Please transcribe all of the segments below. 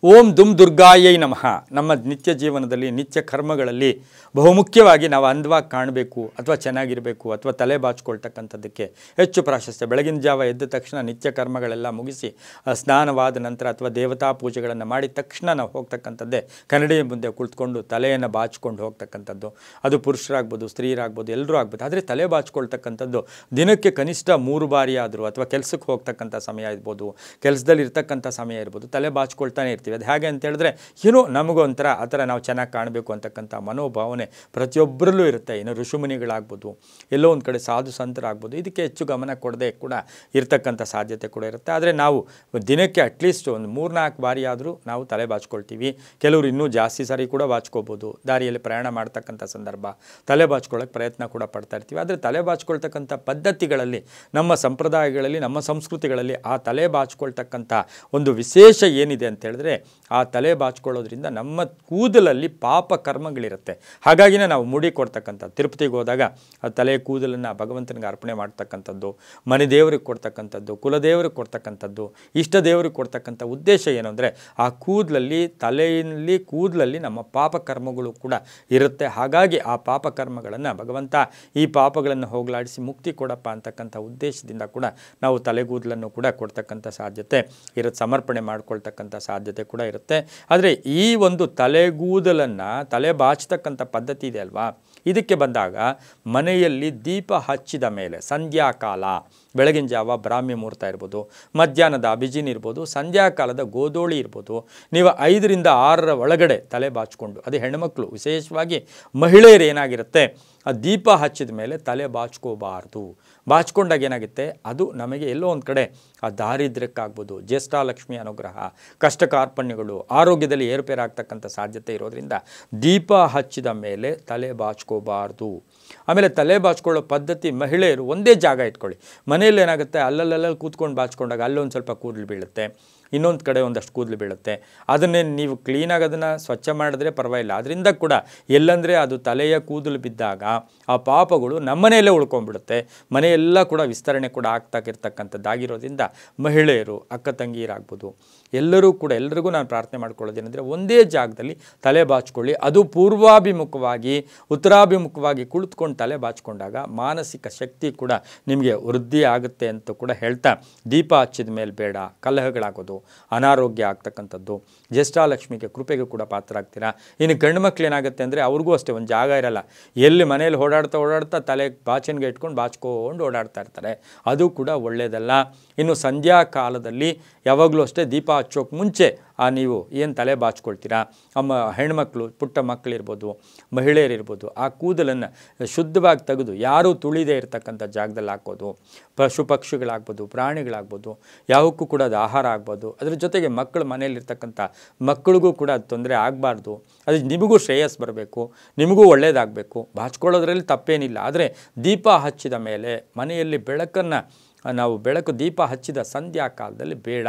ಓಂ ದುಮ್ ದುರ್ಗಾಯೈ ನಮಃ. ನಮ್ಮ ನಿತ್ಯ ಜೀವನದಲ್ಲಿ ನಿತ್ಯ ಕರ್ಮಗಳಲ್ಲಿ ಬಹುಮುಖ್ಯವಾಗಿ ನಾವು ಅಂದವಾಗಿ ಕಾಣಬೇಕು ಅಥವಾ ಚೆನ್ನಾಗಿರಬೇಕು ಅಥವಾ ತಲೆ ಬಾಚಿಕೊಳ್ತಕ್ಕಂಥದ್ದಕ್ಕೆ ಹೆಚ್ಚು ಪ್ರಾಶಸ್ತ್ಯ. ಬೆಳಗಿನ ಜಾವ ಎದ್ದ ತಕ್ಷಣ ನಿತ್ಯ ಕರ್ಮಗಳೆಲ್ಲ ಮುಗಿಸಿ ಸ್ನಾನವಾದ ನಂತರ ಅಥವಾ ದೇವತಾ ಪೂಜೆಗಳನ್ನು ಮಾಡಿದ ತಕ್ಷಣ ನಾವು ಹೋಗ್ತಕ್ಕಂಥದ್ದೇ ಕನ್ನಡಿ ಮುಂದೆ ಕುಳಿತುಕೊಂಡು ತಲೆಯನ್ನು ಬಾಚಿಕೊಂಡು ಹೋಗ್ತಕ್ಕಂಥದ್ದು. ಅದು ಪುರುಷರಾಗ್ಬೋದು, ಸ್ತ್ರೀಯರಾಗ್ಬೋದು, ಎಲ್ಲರೂ ಆಗ್ಬೋದು. ಆದರೆ ತಲೆ ಬಾಚಿಕೊಳ್ತಕ್ಕಂಥದ್ದು ದಿನಕ್ಕೆ ಕನಿಷ್ಠ 3 ಬಾರಿ ಆದರೂ ಅಥವಾ ಕೆಲಸಕ್ಕೆ ಹೋಗ್ತಕ್ಕಂಥ ಸಮಯ ಇರ್ಬೋದು, ಕೆಲಸದಲ್ಲಿ ಇರ್ತಕ್ಕಂಥ ಸಮಯ ಇರ್ಬೋದು, ತಲೆ ಬಾಚಿಕೊಳ್ತಾನೆ ಇರ್ತೀವಿ. ಅದು ಹೇಗೆ ಅಂತ ಹೇಳಿದ್ರೆ ಏನೋ ನಮಗೊಂಥರ ಆ ಥರ ನಾವು ಚೆನ್ನಾಗಿ ಕಾಣಬೇಕು ಅಂತಕ್ಕಂಥ ಮನೋಭಾವನೆ ಪ್ರತಿಯೊಬ್ಬರಲ್ಲೂ ಇರುತ್ತೆ. ಇನ್ನು ಋಷಿಮುನಿಗಳಾಗ್ಬೋದು, ಎಲ್ಲೋ ಒಂದು ಕಡೆ ಸಾಧು ಸಂತರಾಗ್ಬೋದು, ಇದಕ್ಕೆ ಹೆಚ್ಚು ಗಮನ ಕೊಡದೆ ಕೂಡ ಇರ್ತಕ್ಕಂಥ ಸಾಧ್ಯತೆ ಕೂಡ ಇರುತ್ತೆ. ಆದರೆ ನಾವು ದಿನಕ್ಕೆ ಅಟ್ಲೀಸ್ಟ್ ಒಂದು 3-4 ಬಾರಿ ಆದರೂ ನಾವು ತಲೆ ಬಾಚ್ಕೊಳ್ತೀವಿ. ಕೆಲವರು ಇನ್ನೂ ಜಾಸ್ತಿ ಸಾರಿ ಕೂಡ ಬಾಚ್ಕೋಬೋದು. ದಾರಿಯಲ್ಲಿ ಪ್ರಯಾಣ ಮಾಡ್ತಕ್ಕಂಥ ಸಂದರ್ಭ ತಲೆ ಬಾಚ್ಕೊಳ್ಳೋಕ್ಕೆ ಪ್ರಯತ್ನ ಕೂಡ ಪಡ್ತಾ ಇರ್ತೀವಿ. ಆದರೆ ತಲೆ ಬಾಚ್ಕೊಳ್ತಕ್ಕಂಥ ಪದ್ಧತಿಗಳಲ್ಲಿ, ನಮ್ಮ ಸಂಪ್ರದಾಯಗಳಲ್ಲಿ, ನಮ್ಮ ಸಂಸ್ಕೃತಿಗಳಲ್ಲಿ ಆ ತಲೆ ಬಾಚ್ಕೊಳ್ತಕ್ಕಂಥ ಒಂದು ವಿಶೇಷ ಏನಿದೆ ಅಂತ ಹೇಳಿದ್ರೆ, ಆ ತಲೆ ಬಾಚ್ಕೊಳ್ಳೋದ್ರಿಂದ ನಮ್ಮ ಕೂದಲಲ್ಲಿ ಪಾಪ ಕರ್ಮಗಳಿರುತ್ತೆ. ಹಾಗಾಗಿನೇ ನಾವು ಮುಡಿ ಕೊಡ್ತಕ್ಕಂಥ ತಿರುಪತಿಗೆ ಹೋದಾಗ ಆ ತಲೆ ಕೂದಲನ್ನು ಭಗವಂತನಿಗೆ ಅರ್ಪಣೆ ಮಾಡ್ತಕ್ಕಂಥದ್ದು, ಮನೆ ದೇವರಿಗೆ ಕೊಡ್ತಕ್ಕಂಥದ್ದು, ಕುಲದೇವರಿಗೆ ಕೊಡ್ತಕ್ಕಂಥದ್ದು, ಇಷ್ಟ ದೇವರಿಗೆ ಕೊಡ್ತಕ್ಕಂಥ ಉದ್ದೇಶ ಏನು ಅಂದರೆ ಆ ಕೂದಲಲ್ಲಿ ನಮ್ಮ ಪಾಪ ಕರ್ಮಗಳು ಕೂಡ ಇರುತ್ತೆ. ಹಾಗಾಗಿ ಆ ಪಾಪ ಕರ್ಮಗಳನ್ನು ಭಗವಂತ ಈ ಪಾಪಗಳನ್ನು ಹೋಗಲಾಡಿಸಿ ಮುಕ್ತಿ ಕೊಡಪ್ಪ ಅಂತಕ್ಕಂಥ ಉದ್ದೇಶದಿಂದ ಕೂಡ ನಾವು ತಲೆಗೂದಲನ್ನು ಕೂಡ ಕೊಡ್ತಕ್ಕಂಥ ಸಾಧ್ಯತೆ ಇರುತ್ತೆ, ಸಮರ್ಪಣೆ ಮಾಡ್ಕೊಳ್ತಕ್ಕಂಥ ಸಾಧ್ಯತೆ ಕೂಡ ಇರುತ್ತೆ. ಆದರೆ ಈ ಒಂದು ತಲೆಗೂದಲನ್ನು ತಲೆ ಬಾಚತಕ್ಕಂಥ ಪದ್ಧತಿ ಇದೆ ಅಲ್ವಾ, ಇದಕ್ಕೆ ಬಂದಾಗ ಮನೆಯಲ್ಲಿ ದೀಪ ಹಚ್ಚಿದ ಮೇಲೆ ಸಂಧ್ಯಾಕಾಲ, ಬೆಳಗಿನ ಜಾವ ಬ್ರಾಹ್ಮಿ ಮುಹೂರ್ತ ಇರ್ಬೋದು, ಮಧ್ಯಾಹ್ನದ ಅಭಿಜಿನ್ ಇರ್ಬೋದು, ಸಂಧ್ಯಾಕಾಲದ ಗೋಧೋಳಿ ಇರ್ಬೋದು, ನೀವು 5ರಿಂದ 6ರ ಒಳಗಡೆ ತಲೆ ಬಾಚಿಕೊಂಡು, ಅದು ಹೆಣ್ಮಕ್ಳು ವಿಶೇಷವಾಗಿ ಮಹಿಳೆಯರು ಏನಾಗಿರುತ್ತೆ, ಆ ದೀಪ ಹಚ್ಚಿದ ಮೇಲೆ ತಲೆ ಬಾಚ್ಕೋಬಾರ್ದು. ಬಾಚ್ಕೊಂಡಾಗ ಏನಾಗುತ್ತೆ, ಅದು ನಮಗೆ ಎಲ್ಲೋ ಒಂದು ಕಡೆ ಆ ದಾರಿದ್ರ್ಯಕ್ಕಾಗ್ಬೋದು, ಜ್ಯೇಷ್ಠಾಲಕ್ಷ್ಮಿ ಅನುಗ್ರಹ, ಕಷ್ಟ ಕಾರ್ಪಣ್ಯಗಳು, ಆರೋಗ್ಯದಲ್ಲಿ ಏರುಪೇರಾಗ್ತಕ್ಕಂಥ ಸಾಧ್ಯತೆ ಇರೋದ್ರಿಂದ ದೀಪ ಹಚ್ಚಿದ ಮೇಲೆ ತಲೆ ಬಾಚ್ಕೋಬಾರ್ದು. ಆಮೇಲೆ ತಲೆ ಬಾಚ್ಕೊಳ್ಳೋ ಪದ್ಧತಿ ಮಹಿಳೆಯರು ಒಂದೇ ಜಾಗ ಇಟ್ಕೊಳ್ಳಿ. ಮನೆಯಲ್ಲಿ ಏನಾಗುತ್ತೆ, ಅಲ್ಲಲ್ಲಿ ಕೂತ್ಕೊಂಡು ಬಾಚ್ಕೊಂಡಾಗ ಅಲ್ಲೊಂದು ಸ್ವಲ್ಪ ಕೂದಲು ಬೀಳುತ್ತೆ, ಇನ್ನೊಂದು ಕಡೆ ಒಂದಷ್ಟು ಕೂದಲು ಬೀಳುತ್ತೆ. ಅದನ್ನೇ ನೀವು ಕ್ಲೀನಾಗಿ ಅದನ್ನು ಸ್ವಚ್ಛ ಮಾಡಿದ್ರೆ ಪರವಾಗಿಲ್ಲ. ಅದರಿಂದ ಕೂಡ ಎಲ್ಲಂದರೆ ಅದು ತಲೆಯ ಕೂದಲು ಬಿದ್ದಾಗ ಆ ಪಾಪಗಳು ನಮ್ಮನೆಯಲ್ಲೇ ಉಳ್ಕೊಂಡ್ಬಿಡುತ್ತೆ. ಮನೆಯೆಲ್ಲ ಕೂಡ ವಿಸ್ತರಣೆ ಕೂಡ ಆಗ್ತಾಕಿರ್ತಕ್ಕಂಥದ್ದಾಗಿರೋದ್ರಿಂದ ಮಹಿಳೆಯರು, ಅಕ್ಕ ತಂಗಿಯರಾಗ್ಬೋದು, ಎಲ್ಲರಿಗೂ ನಾನು ಪ್ರಾರ್ಥನೆ ಮಾಡ್ಕೊಳ್ಳೋದೇನೆಂದರೆ ಒಂದೇ ಜಾಗದಲ್ಲಿ ತಲೆ ಬಾಚ್ಕೊಳ್ಳಿ. ಅದು ಪೂರ್ವಾಭಿಮುಖವಾಗಿ ಉತ್ತರಾಭಿಮುಖವಾಗಿ ಕುಳಿತುಕೊಂಡು ತಲೆ ಬಾಚ್ಕೊಂಡಾಗ ಮಾನಸಿಕ ಶಕ್ತಿ ಕೂಡ ನಿಮಗೆ ವೃದ್ಧಿ ಆಗುತ್ತೆ ಅಂತ ಕೂಡ ಹೇಳ್ತಾ, ದೀಪ ಹಚ್ಚಿದ ಮೇಲೆ ಬೇಡ ಕಲಹಗಳಾಗೋದು, ಅನಾರೋಗ್ಯ ಆಗ್ತಕ್ಕಂಥದ್ದು, ಜ್ಯೇಷ್ಠಾಲಕ್ಷ್ಮಿಗೆ ಕೃಪೆಗೆ ಕೂಡ ಪಾತ್ರ ಆಗ್ತೀರಾ. ಇನ್ನು ಗಂಡು ಮಕ್ಳು ಏನಾಗುತ್ತೆ ಅಂದರೆ ಅವ್ರಿಗೂ ಅಷ್ಟೇ ಒಂದು ಜಾಗ ಇರಲ್ಲ, ಎಲ್ಲಿ ಮನೇಲಿ ಓಡಾಡ್ತಾ ತಲೆ ಬಾಚಣಿಗೆ ಇಟ್ಕೊಂಡು ಬಾಚ್ಕೊಂಡು ಓಡಾಡ್ತಾ ಇರ್ತಾರೆ. ಅದು ಕೂಡ ಒಳ್ಳೆಯದಲ್ಲ. ಇನ್ನು ಸಂಧ್ಯಾ ಕಾಲದಲ್ಲಿ ಯಾವಾಗಲೂ ಅಷ್ಟೇ ದೀಪ ಹಚ್ಚೋಕೆ ಮುಂಚೆ ನೀವು ಏನು ತಲೆ ಬಾಚ್ಕೊಳ್ತೀರಾ, ಹೆಣ್ಮಕ್ಳು, ಪುಟ್ಟ ಮಕ್ಕಳಿರ್ಬೋದು, ಮಹಿಳೆಯರಿರ್ಬೋದು, ಆ ಕೂದಲನ್ನು ಶುದ್ಧವಾಗಿ ತೆಗೆದು ಯಾರೂ ತುಳಿದೇ ಇರತಕ್ಕಂಥ ಜಾಗದಲ್ಲಿ ಹಾಕೋದು. ಪಶು ಪಕ್ಷಿಗಳಾಗ್ಬೋದು, ಪ್ರಾಣಿಗಳಾಗ್ಬೋದು, ಯಾವಕ್ಕೂ ಕೂಡ ಅದು ಆಹಾರ ಆಗ್ಬೋದು. ಅದ್ರ ಜೊತೆಗೆ ಮಕ್ಕಳು ಮನೆಯಲ್ಲಿರ್ತಕ್ಕಂಥ ಮಕ್ಕಳಿಗೂ ಕೂಡ ಅದು ತೊಂದರೆ ಆಗಬಾರ್ದು. ಅದು ನಿಮಗೂ ಶ್ರೇಯಸ್ ಬರಬೇಕು, ನಿಮಗೂ ಒಳ್ಳೆಯದಾಗಬೇಕು. ಬಾಚ್ಕೊಳ್ಳೋದ್ರಲ್ಲಿ ತಪ್ಪೇನಿಲ್ಲ. ಆದರೆ ದೀಪ ಹಚ್ಚಿದ ಮೇಲೆ ಮನೆಯಲ್ಲಿ ಬೆಳಕು ದೀಪ ಹಚ್ಚಿದ ಸಂಧ್ಯಾ ಕಾಲದಲ್ಲಿ ಬೇಡ.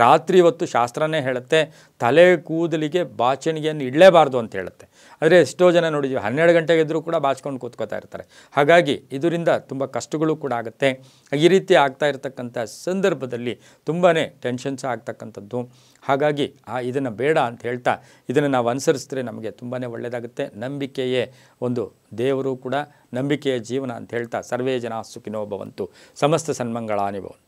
ರಾತ್ರಿ ಹೊತ್ತು ಶಾಸ್ತ್ರನೇ ಹೇಳುತ್ತೆ ತಲೆ ಕೂದಲಿಗೆ ಬಾಚಣಿಗೆಯನ್ನು ಇಡಲೇಬಾರ್ದು ಅಂತ ಹೇಳುತ್ತೆ. ಆದರೆ ಎಷ್ಟೋ ಜನ ನೋಡಿದ್ವಿ 12 ಗಂಟೆಗೆ ಎದ್ರೂ ಕೂಡ ಬಾಚ್ಕೊಂಡು ಕೂತ್ಕೋತಾ ಇರ್ತಾರೆ. ಹಾಗಾಗಿ ಇದರಿಂದ ತುಂಬ ಕಷ್ಟಗಳು ಕೂಡ ಆಗುತ್ತೆ. ಈ ರೀತಿ ಆಗ್ತಾ ಇರತಕ್ಕಂಥ ಸಂದರ್ಭದಲ್ಲಿ ತುಂಬಾ ಟೆನ್ಷನ್ಸ್ ಆಗ್ತಕ್ಕಂಥದ್ದು. ಹಾಗಾಗಿ ಇದನ್ನು ಬೇಡ ಅಂತ ಹೇಳ್ತಾ ಇದನ್ನು ನಾವು ಅನುಸರಿಸಿದ್ರೆ ನಮಗೆ ತುಂಬಾ ಒಳ್ಳೆಯದಾಗುತ್ತೆ. ನಂಬಿಕೆಯೇ ಒಂದು ದೇವರು ಕೂಡ, ನಂಬಿಕೆಯ ಜೀವನ ಅಂತ ಹೇಳ್ತಾ ಸರ್ವೇ ಜನ ಸುಖಿನೋ ಭವಂತು, ಸಮಸ್ತ ಸನ್ಮಂಗಳಾನಿ ಭವಂತು.